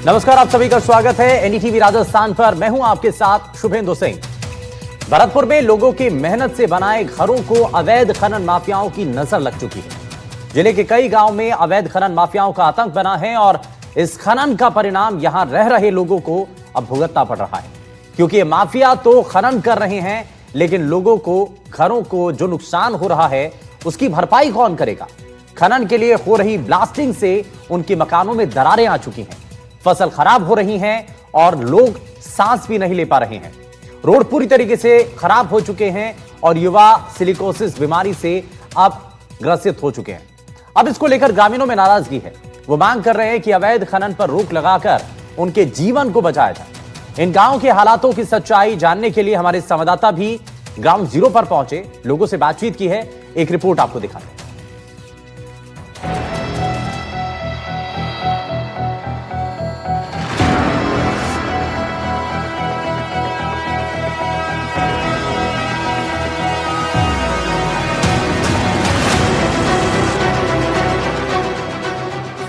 नमस्कार, आप सभी का स्वागत है एनडीटीवी राजस्थान पर। मैं हूं आपके साथ शुभेंदु सिंह। भरतपुर में लोगों की मेहनत से बनाए घरों को अवैध खनन माफियाओं की नजर लग चुकी है। जिले के कई गांव में अवैध खनन माफियाओं का आतंक बना है और इस खनन का परिणाम यहां रह रहे लोगों को अब भुगतना पड़ रहा है, क्योंकि ये माफिया तो खनन कर रहे हैं, लेकिन लोगों को, घरों को जो नुकसान हो रहा है उसकी भरपाई कौन करेगा। खनन के लिए हो रही ब्लास्टिंग से उनके मकानों में दरारें आ चुकी हैं, फसल खराब हो रही हैं और लोग सांस भी नहीं ले पा रहे हैं। रोड पूरी तरीके से खराब हो चुके हैं और युवा सिलिकोसिस बीमारी से अब ग्रसित हो चुके हैं। अब इसको लेकर ग्रामीणों में नाराजगी है। वो मांग कर रहे हैं कि अवैध खनन पर रोक लगाकर उनके जीवन को बचाया जाए। इन गांवों के हालातों की सच्चाई जानने के लिए हमारे संवाददाता भी ग्राउंड जीरो पर पहुंचे, लोगों से बातचीत की है। एक रिपोर्ट आपको दिखाते हैं।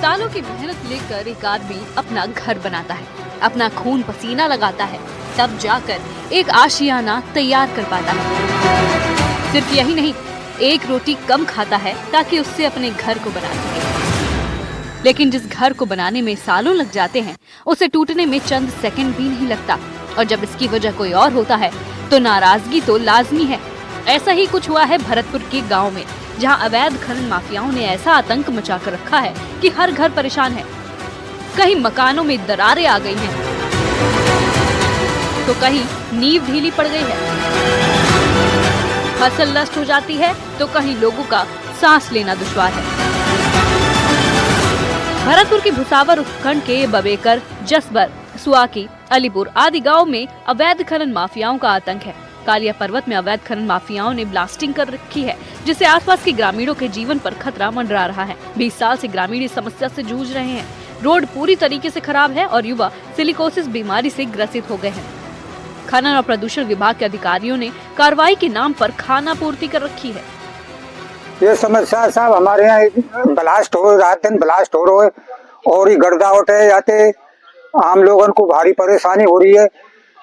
सालों की मेहनत लेकर एक आदमी अपना घर बनाता है, अपना खून पसीना लगाता है, तब जाकर एक आशियाना तैयार कर पाता है। सिर्फ यही नहीं, एक रोटी कम खाता है ताकि उससे अपने घर को बना सके। लेकिन जिस घर को बनाने में सालों लग जाते हैं, उसे टूटने में चंद सेकंड भी नहीं लगता। और जब इसकी वजह कोई और होता है तो नाराजगी तो लाजमी है। ऐसा ही कुछ हुआ है भरतपुर के गाँव में, जहां अवैध खनन माफियाओं ने ऐसा आतंक मचा कर रखा है कि हर घर परेशान है। कहीं मकानों में दरारें आ गई हैं, तो कहीं नींव ढीली पड़ गई है, फसल नष्ट हो जाती है, तो कहीं लोगों का सांस लेना दुश्वार है। भरतपुर की भुसावर उपखंड के बबेकर, जसबर, सुआकी, अलीपुर आदि गाँव में अवैध खनन माफियाओं का आतंक है। कालिया पर्वत में अवैध खनन माफियाओं ने ब्लास्टिंग कर रखी है, जिससे आसपास के ग्रामीणों के जीवन पर खतरा मंडरा रहा है। 20 साल से ग्रामीण इस समस्या से जूझ रहे हैं। रोड पूरी तरीके से खराब है और युवा सिलिकोसिस बीमारी से ग्रसित हो गए हैं। खनन और प्रदूषण विभाग के अधिकारियों ने कार्रवाई के नाम पर खाना पूर्ति कर रखी है। ये समस्या साहब हमारे यहाँ ब्लास्ट हो, रात दिन ब्लास्ट हो रहे और ये गर्दा उठे जाते, आम लोगों को भारी परेशानी हो रही है।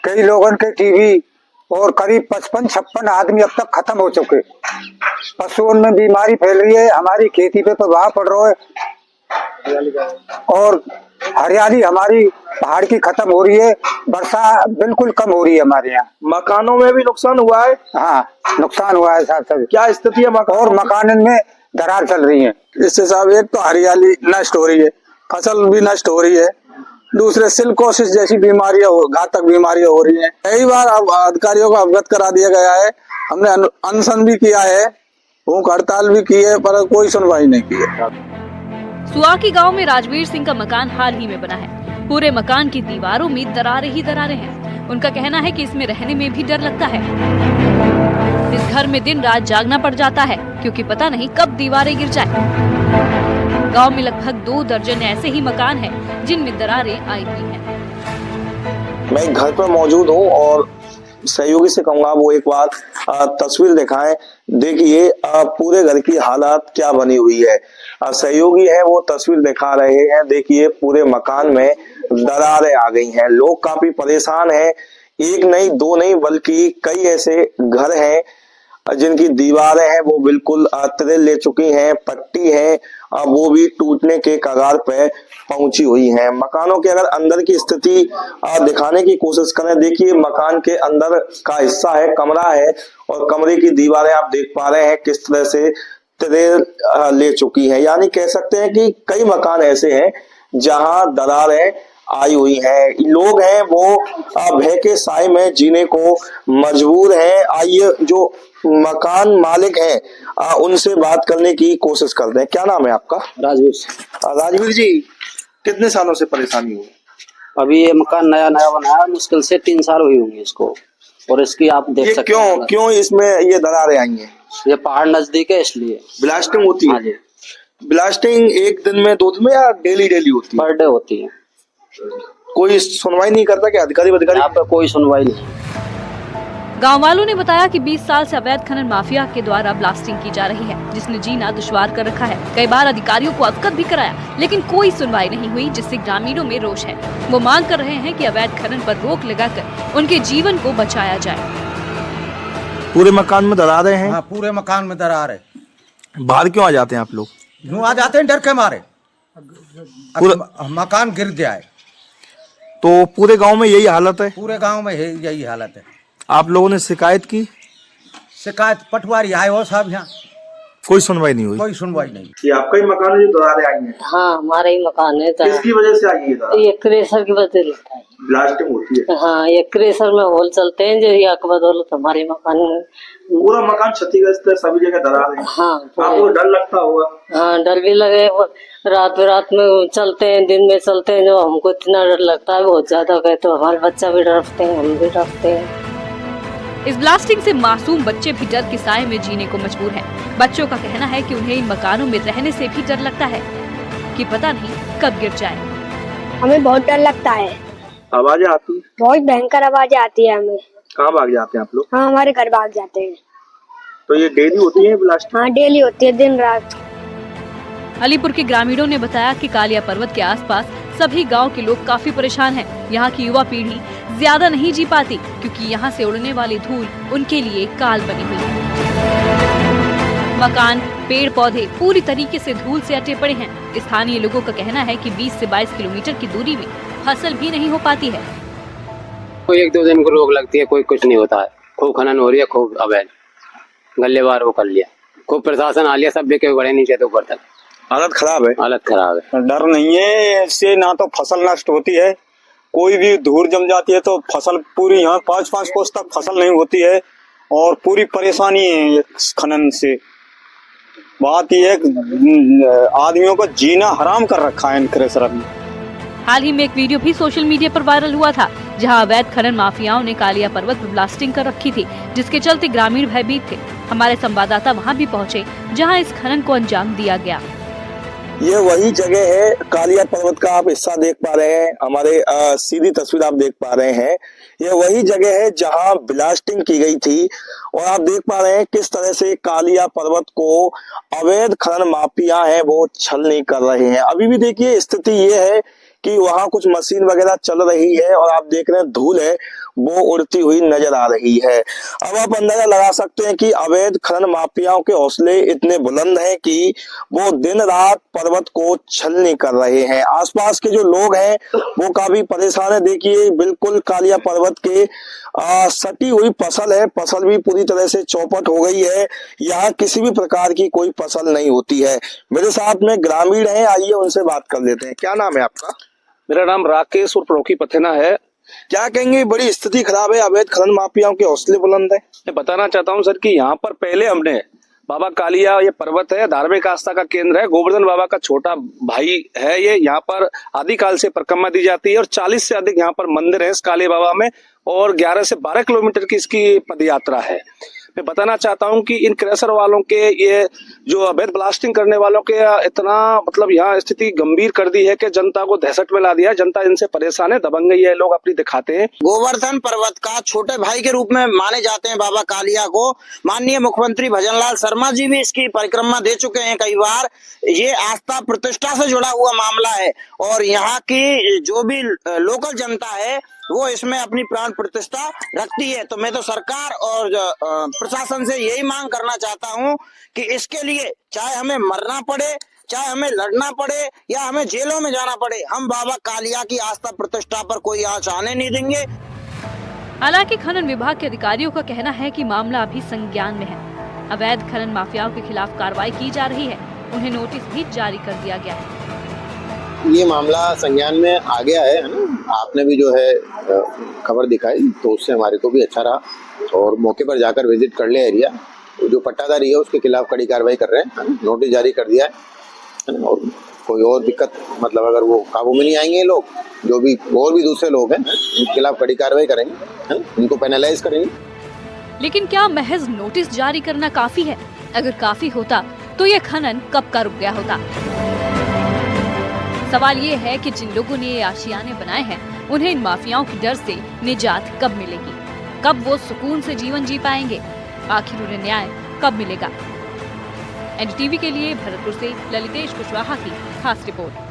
कई लोगों के टीवी और करीब 55-56 आदमी अब तक खत्म हो चुके। पशुओं में बीमारी फैल रही है, हमारी खेती पे प्रभाव पड़ रहा है और हरियाली हमारी पहाड़ की खत्म हो रही है। वर्षा बिल्कुल कम हो रही है हमारे यहाँ। मकानों में भी नुकसान हुआ है। हाँ, नुकसान हुआ है साहब। सब क्या स्थिति है और मकान में दरार चल रही है। इससे साहब एक तो हरियाली नष्ट हो रही है, फसल भी नष्ट हो रही है, दूसरे सिलिकोसिस जैसी बीमारियां, घातक बीमारियां हो रही हैं। कई बार अब अधिकारियों को अवगत करा दिया गया है, हमने अनशन भी किया है, भूख हड़ताल भी की है, पर कोई सुनवाई नहीं की है। सुआकी गांव में राजवीर सिंह का मकान हाल ही में बना है। पूरे मकान की दीवारों में दरारें ही दरारें हैं। उनका कहना है कि इसमें रहने में भी डर लगता है। इस घर में दिन रात जागना पड़ जाता है, क्योंकि पता नहीं कब दीवारें गिर जाए। गांव में लगभग 2 दर्जन ऐसे ही मकान हैं जिनमें दरारें आई हुई हैं। मैं घर पर मौजूद हूँ और सहयोगी से कहूँगा वो एक बार तस्वीर दिखाएं। देखिए पूरे घर की हालत क्या बनी हुई है। सहयोगी है वो तस्वीर दिखा रहे हैं। देखिए पूरे मकान में दरारें आ गई हैं, लोग काफी परेशान हैं। एक नहीं, दो नहीं, बल्कि कई ऐसे घर हैं जिनकी दीवारें हैं वो बिल्कुल तिरेल ले चुकी हैं, पट्टी है वो भी टूटने के कगार पे पहुंची हुई हैं। मकानों के अगर अंदर की स्थिति दिखाने की कोशिश करें, देखिए मकान के अंदर का हिस्सा है, कमरा है, और कमरे की दीवारें आप देख पा रहे हैं किस तरह से तिरेल ले चुकी है। यानी कह सकते हैं कि कई मकान ऐसे हैं जहां दरारें आई हुई है। लोग हैं वो भय के साए में जीने को मजबूर हैं। आइए जो मकान मालिक हैं उनसे बात करने की कोशिश करते हैं। क्या नाम है आपका? राजवीर। राजवीर जी, कितने सालों से परेशानी हुई? अभी ये मकान नया नया बनाया, मुश्किल से 3 साल हुई होंगी इसको। और इसकी आप देख सकते हैं क्यों इसमें ये दरारें आई हैं? ये पहाड़ नजदीक है इसलिए ब्लास्टिंग होती है। ब्लास्टिंग एक दिन में, 2 दिन में, या डेली होती है? पर डे होती है। कोई सुनवाई नहीं करता? क्या अधिकारी यहाँ पे कोई सुनवाई नहीं। गांव वालों ने बताया कि 20 साल से अवैध खनन माफिया के द्वारा ब्लास्टिंग की जा रही है, जिसने जीना दुश्वार कर रखा है। कई बार अधिकारियों को अवगत भी कराया, लेकिन कोई सुनवाई नहीं हुई, जिससे ग्रामीणों में रोष है। वो मांग कर रहे हैं कि अवैध खनन पर रोक लगाकर उनके जीवन को बचाया जाए। पूरे मकान में दरारें हैं? हाँ, पूरे मकान में दरार है। बाहर क्यों आ जाते हैं आप लोग? यूं आ जाते हैं डर के मारे, मकान गिर जाए। तो पूरे गांव में यही हालत है? पूरे गांव में यही हालत है। आप लोगों ने शिकायत की? शिकायत पटवारी आए हो साहब, यहाँ कोई सुनवाई नहीं हुई? कोई सुनवाई नहीं। ये आपका ही मकान है जो दरारें आई हैं? हाँ, हमारा ही मकान है। किसकी वजह से आई है? ये क्रेशर की वजह से ब्लास्टिंग होती है। हाँ, ये क्रेशर में होल चलते हैं जो या के बदौलत हमारे मकान में पूरा मकान क्षतिग्रस्त है, सभी जगह दरार है। हाँ, आपको डर लगता होगा? हाँ, डर भी लगे। रात में चलते हैं, दिन में चलते हैं, जो हमको इतना डर लगता है बहुत ज्यादा। कहे तो हमारे बच्चा भी डरते हैं, हम भी डरते हैं। इस ब्लास्टिंग से मासूम बच्चे भी डर के साए में जीने को मजबूर हैं। बच्चों का कहना है कि उन्हें इन मकानों में रहने से भी डर लगता है कि पता नहीं कब गिर जाए। हमें बहुत डर लगता है। आवाजें आती है? बहुत भयंकर आवाजें आती है हमें। कहाँ भाग जाते हैं आप लोग? हाँ, हमारे घर भाग जाते हैं। तो ये डेली होती है ब्लास्टिंग? हाँ, डेली होती है, दिन रात। अलीपुर के ग्रामीणों ने बताया कि कालिया पर्वत के आसपास सभी गांव के लोग काफी परेशान हैं। यहाँ की युवा पीढ़ी ज्यादा नहीं जी पाती, क्योंकि यहाँ से उड़ने वाली धूल उनके लिए काल बनी हुई है। मकान, पेड़ पौधे पूरी तरीके से धूल से अटे पड़े हैं। स्थानीय लोगों का कहना है कि 20 से 22 किलोमीटर की दूरी में फसल भी नहीं हो पाती है। कोई 1-2 दिन को रोक लगती है, कोई कुछ नहीं होता है। खूब खनन हो रही है, खूब अवैध गल्लेबार वो कर लिया, खूब प्रशासन आ लिया, सब बिके बढ़े नीचे तो ऊपर तक। हालत खराब है? हालत खराब है। डर नहीं है, इससे ना तो फसल नष्ट होती है, कोई भी धूल जम जाती है तो फसल पूरी यहाँ 5-5 कोस तक फसल नहीं होती है और पूरी परेशानी है खनन से। बात यह है आदमियों को जीना हराम कर रखा है इन क्रेशर ने। हाल ही में एक वीडियो भी सोशल मीडिया पर वायरल हुआ था, जहां अवैध खनन माफियाओं ने कालिया पर्वत पर ब्लास्टिंग कर रखी थी, जिसके चलते ग्रामीण भयभीत थे। हमारे संवाददाता वहां भी पहुंचे, जहां इस खनन को अंजाम दिया गया। ये वही जगह है, कालिया पर्वत का आप हिस्सा देख पा रहे हैं, हमारे सीधी तस्वीर आप देख पा रहे हैं। ये वही जगह है जहां ब्लास्टिंग की गई थी और आप देख पा रहे हैं किस तरह से कालिया पर्वत को अवैध खनन माफिया है वो छल नहीं कर रहे हैं। अभी भी देखिए स्थिति ये है कि वहां कुछ मशीन वगैरह चल रही है और आप देख रहे हैं धूल है वो उड़ती हुई नजर आ रही है। अब आप अंदाजा लगा सकते हैं कि अवैध खनन माफियाओं के हौसले इतने बुलंद हैं कि वो दिन रात पर्वत को छलनी कर रहे हैं। आसपास के जो लोग हैं वो काफी परेशान है। देखिए बिल्कुल कालिया पर्वत के सटी हुई फसल है, फसल भी पूरी तरह से चौपट हो गई है। यहाँ किसी भी प्रकार की कोई फसल नहीं होती है। मेरे साथ में ग्रामीण है, आइए उनसे बात कर लेते हैं। क्या नाम है आपका? मेरा नाम राकेश और प्रोकी पथेना है। क्या कहेंगे, बड़ी स्थिति खराब है, अवैध खनन माफियाओं के हौसले बुलंद है? मैं बताना चाहता हूं सर कि यहाँ पर पहले हमने बाबा कालिया, ये पर्वत है, धार्मिक आस्था का केंद्र है, गोवर्धन बाबा का छोटा भाई है ये। यहाँ पर आदिकाल से परिक्रमा दी जाती है और 40 से अधिक यहाँ पर मंदिर है इस काली बाबा में और 11 से 12 किलोमीटर की इसकी पदयात्रा है। मैं बताना चाहता हूं कि इन क्रेशर वालों के, ये जो अवैध ब्लास्टिंग करने वालों के इतना मतलब यहाँ स्थिति गंभीर कर दी है कि जनता को दहशत में ला दिया है। जनता इनसे परेशान है, दबंग गई है, लोग अपनी दिखाते हैं। गोवर्धन पर्वत का छोटे भाई के रूप में माने जाते हैं बाबा कालिया को। माननीय मुख्यमंत्री भजनलाल शर्मा जी भी इसकी परिक्रमा दे चुके हैं कई बार। ये आस्था प्रतिष्ठा से जुड़ा हुआ मामला है और यहाँ की जो भी लोकल जनता है वो इसमें अपनी प्राण प्रतिष्ठा रखती है। तो मैं तो सरकार और प्रशासन से यही मांग करना चाहता हूं कि इसके लिए चाहे हमें मरना पड़े, चाहे हमें लड़ना पड़े या हमें जेलों में जाना पड़े, हम बाबा कालिया की आस्था प्रतिष्ठा पर कोई आँच आने नहीं देंगे। हालांकि खनन विभाग के अधिकारियों का कहना है कि मामला अभी संज्ञान में है। अवैध खनन माफियाओं के खिलाफ कार्रवाई की जा रही है, उन्हें नोटिस भी जारी कर दिया गया है। ये मामला संज्ञान में आ गया है ना। आपने भी जो है खबर दिखाई तो उससे हमारे को भी अच्छा रहा और मौके पर जाकर विजिट कर लिया एरिया। जो पट्टाधारी है उसके खिलाफ कड़ी कार्रवाई कर रहे हैं, नोटिस जारी कर दिया है और कोई और दिक्कत मतलब अगर वो काबू में नहीं आएंगे लोग, जो भी और भी दूसरे लोग हैं उनके खिलाफ कड़ी कार्रवाई करेंगे, उनको पेनलाइज करेंगे। लेकिन क्या महज नोटिस जारी करना काफी है? अगर काफी होता तो ये खनन कब का रुक गया होता। सवाल ये है कि जिन लोगों ने ये आशियाने बनाए हैं उन्हें इन माफियाओं के डर से निजात कब मिलेगी। कब वो सुकून से जीवन जी पाएंगे? आखिर उन्हें न्याय कब मिलेगा? एनडीटीवी के लिए भरतपुर से ललितेश कुशवाहा की खास रिपोर्ट।